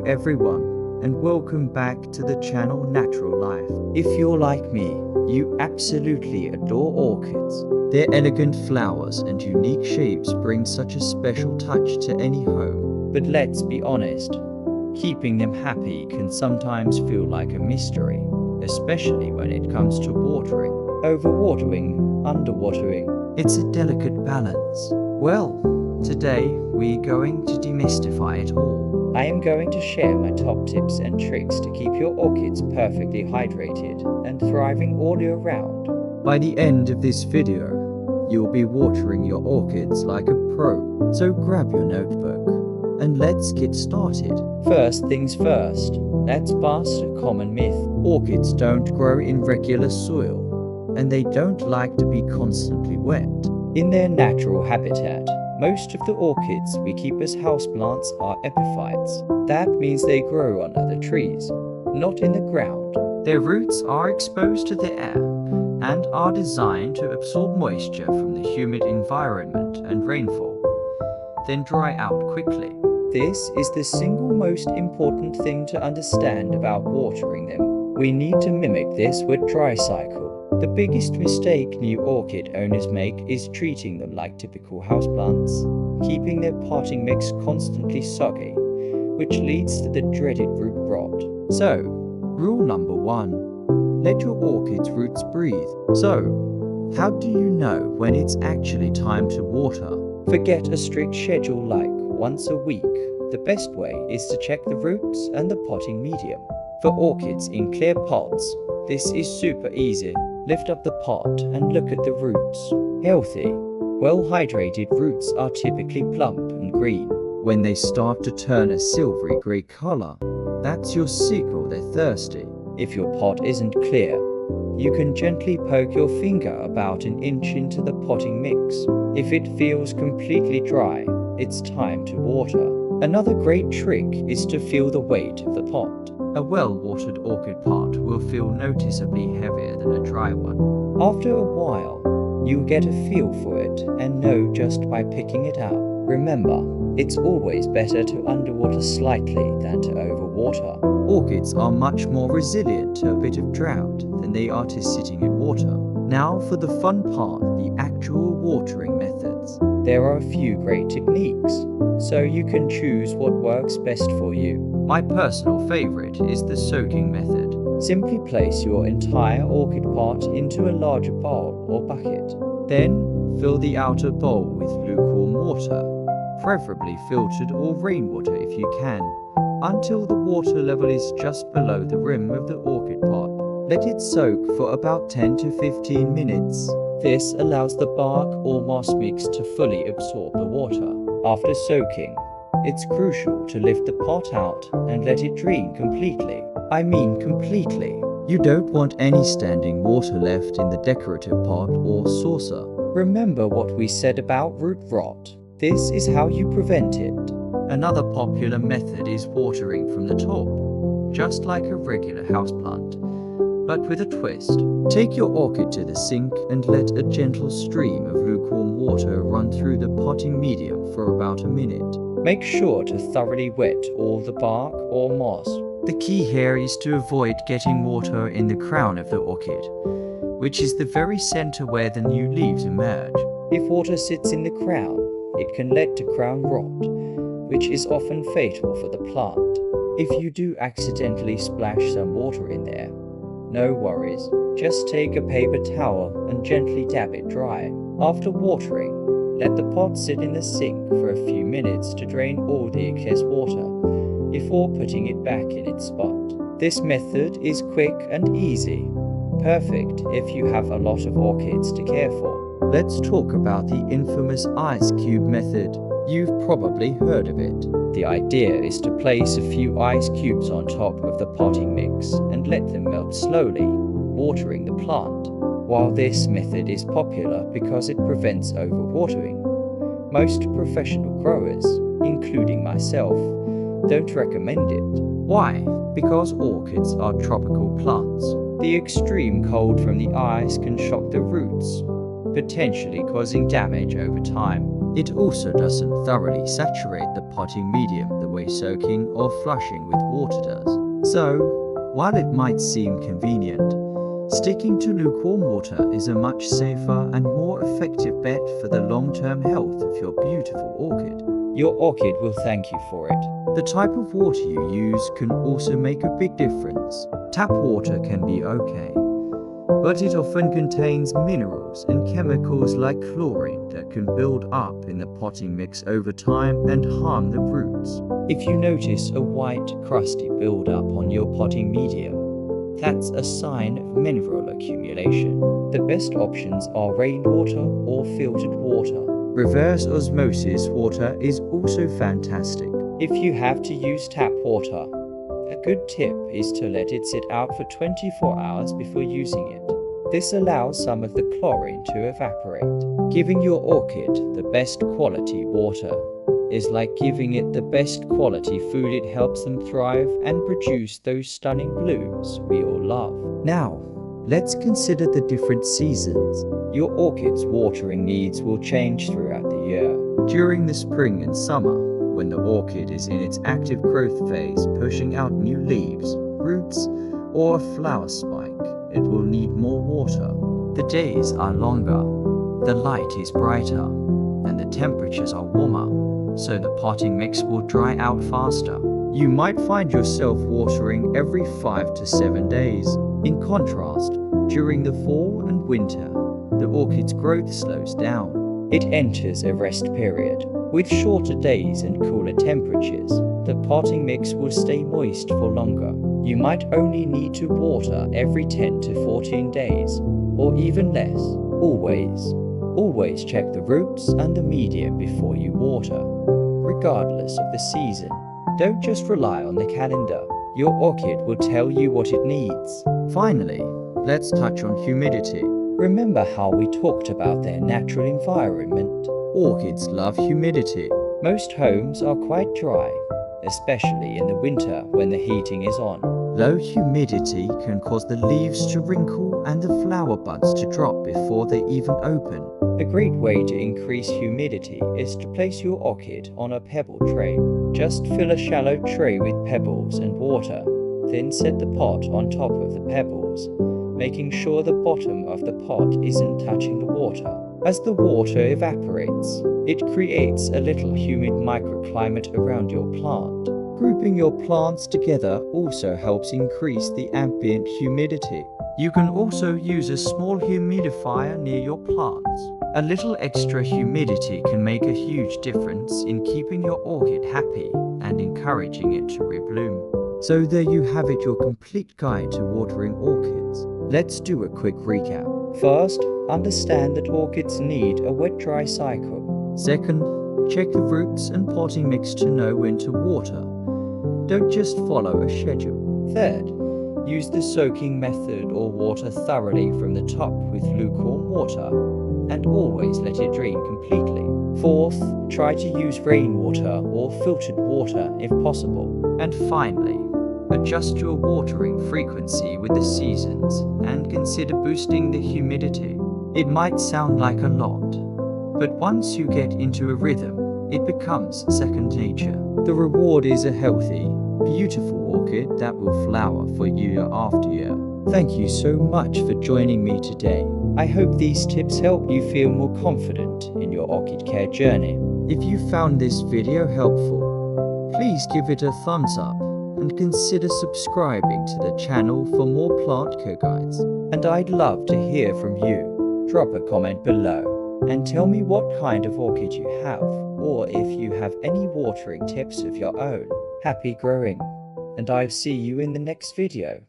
everyone, and welcome back to the channel Natural Life. If you're like me, you absolutely adore orchids. Their elegant flowers and unique shapes bring such a special touch to any home. But let's be honest, keeping them happy can sometimes feel like a mystery, especially when it comes to watering. Overwatering, underwatering, it's a delicate balance. Well, today we're going to demystify it all. I am going to share my top tips and tricks to keep your orchids perfectly hydrated and thriving all year round. By the end of this video, you'll be watering your orchids like a pro. So grab your notebook and let's get started. First things first, let's bust a common myth. Orchids don't grow in regular soil, and they don't like to be constantly wet. In their natural habitat, most of the orchids we keep as houseplants are epiphytes. That means they grow on other trees, not in the ground. Their roots are exposed to the air and are designed to absorb moisture from the humid environment and rainfall, then dry out quickly. This is the single most important thing to understand about watering them. We need to mimic this wet dry cycle. The biggest mistake new orchid owners make is treating them like typical houseplants, keeping their potting mix constantly soggy, which leads to the dreaded root rot. So, rule number 1, let your orchid's roots breathe. So, how do you know when it's actually time to water? Forget a strict schedule like once a week. The best way is to check the roots and the potting medium. For orchids in clear pots, this is super easy. Lift up the pot and look at the roots. Healthy, well-hydrated roots are typically plump and green. When they start to turn a silvery grey color, that's your signal they're thirsty. If your pot isn't clear, you can gently poke your finger about an inch into the potting mix. If it feels completely dry, it's time to water. Another great trick is to feel the weight of the pot. A well-watered orchid pot will feel noticeably heavier than a dry one. After a while, you'll get a feel for it and know just by picking it up. Remember, it's always better to underwater slightly than to overwater. Orchids are much more resilient to a bit of drought than they are to sitting in water. Now for the fun part, the actual watering methods. There are a few great techniques, so you can choose what works best for you. My personal favorite is the soaking method. Simply place your entire orchid pot into a larger bowl or bucket. Then fill the outer bowl with lukewarm water, preferably filtered or rainwater if you can, until the water level is just below the rim of the orchid pot. Let it soak for about 10 to 15 minutes. This allows the bark or moss mix to fully absorb the water. After soaking, it's crucial to lift the pot out and let it drain completely. I mean completely. You don't want any standing water left in the decorative pot or saucer. Remember what we said about root rot. This is how you prevent it. Another popular method is watering from the top, just like a regular houseplant, but with a twist. Take your orchid to the sink and let a gentle stream of lukewarm water run through the potting medium for about a minute. Make sure to thoroughly wet all the bark or moss. The key here is to avoid getting water in the crown of the orchid, which is the very center where the new leaves emerge. If water sits in the crown, it can lead to crown rot, which is often fatal for the plant. If you do accidentally splash some water in there, no worries, just take a paper towel and gently dab it dry. After watering, let the pot sit in the sink for a few minutes to drain all the excess water before putting it back in its spot. This method is quick and easy, perfect if you have a lot of orchids to care for. Let's talk about the infamous ice cube method. You've probably heard of it. The idea is to place a few ice cubes on top of the potting mix and let them melt slowly, watering the plant. While this method is popular because it prevents overwatering, most professional growers, including myself, don't recommend it. Why? Because orchids are tropical plants. The extreme cold from the ice can shock the roots, potentially causing damage over time. It also doesn't thoroughly saturate the potting medium the way soaking or flushing with water does. So, while it might seem convenient, sticking to lukewarm water is a much safer and more effective bet for the long-term health of your beautiful orchid. Your orchid will thank you for it. The type of water you use can also make a big difference. Tap water can be okay, but it often contains minerals and chemicals like chlorine that can build up in the potting mix over time and harm the roots. If you notice a white, crusty buildup on your potting medium, that's a sign of mineral accumulation. The best options are rainwater or filtered water. Reverse osmosis water is also fantastic. If you have to use tap water, a good tip is to let it sit out for 24 hours before using it. This allows some of the chlorine to evaporate. Giving your orchid the best quality water is like giving it the best quality food. It helps them thrive and produce those stunning blooms we all love. Now, let's consider the different seasons. Your orchid's watering needs will change throughout the year. During the spring and summer, when the orchid is in its active growth phase, pushing out new leaves, roots, or a flower spike, it will need more water. The days are longer, the light is brighter, and the temperatures are warmer, so the potting mix will dry out faster. You might find yourself watering every 5 to 7 days. In contrast, during the fall and winter, the orchid's growth slows down. It enters a rest period. With shorter days and cooler temperatures, the potting mix will stay moist for longer. You might only need to water every 10 to 14 days, or even less. Always check the roots and the medium before you water, regardless of the season. Don't just rely on the calendar. Your orchid will tell you what it needs. Finally, let's touch on humidity. Remember how we talked about their natural environment? Orchids love humidity. Most homes are quite dry, especially in the winter when the heating is on. Low humidity can cause the leaves to wrinkle and the flower buds to drop before they even open. A great way to increase humidity is to place your orchid on a pebble tray. Just fill a shallow tray with pebbles and water, then set the pot on top of the pebbles, making sure the bottom of the pot isn't touching the water. As the water evaporates, it creates a little humid microclimate around your plant. Grouping your plants together also helps increase the ambient humidity. You can also use a small humidifier near your plants. A little extra humidity can make a huge difference in keeping your orchid happy and encouraging it to rebloom. So there you have it, your complete guide to watering orchids. Let's do a quick recap. First, understand that orchids need a wet-dry cycle. Second, check the roots and potting mix to know when to water. Don't just follow a schedule. Third, use the soaking method or water thoroughly from the top with lukewarm water, and always let it drain completely. Fourth, try to use rainwater or filtered water if possible. And finally, adjust your watering frequency with the seasons and consider boosting the humidity. It might sound like a lot, but once you get into a rhythm, it becomes second nature. The reward is a healthy, beautiful orchid that will flower for year after year. Thank you so much for joining me today. I hope these tips help you feel more confident in your orchid care journey. If you found this video helpful, please give it a thumbs up and consider subscribing to the channel for more plant care guides. And I'd love to hear from you. Drop a comment below and tell me what kind of orchid you have, or if you have any watering tips of your own. Happy growing, and I'll see you in the next video.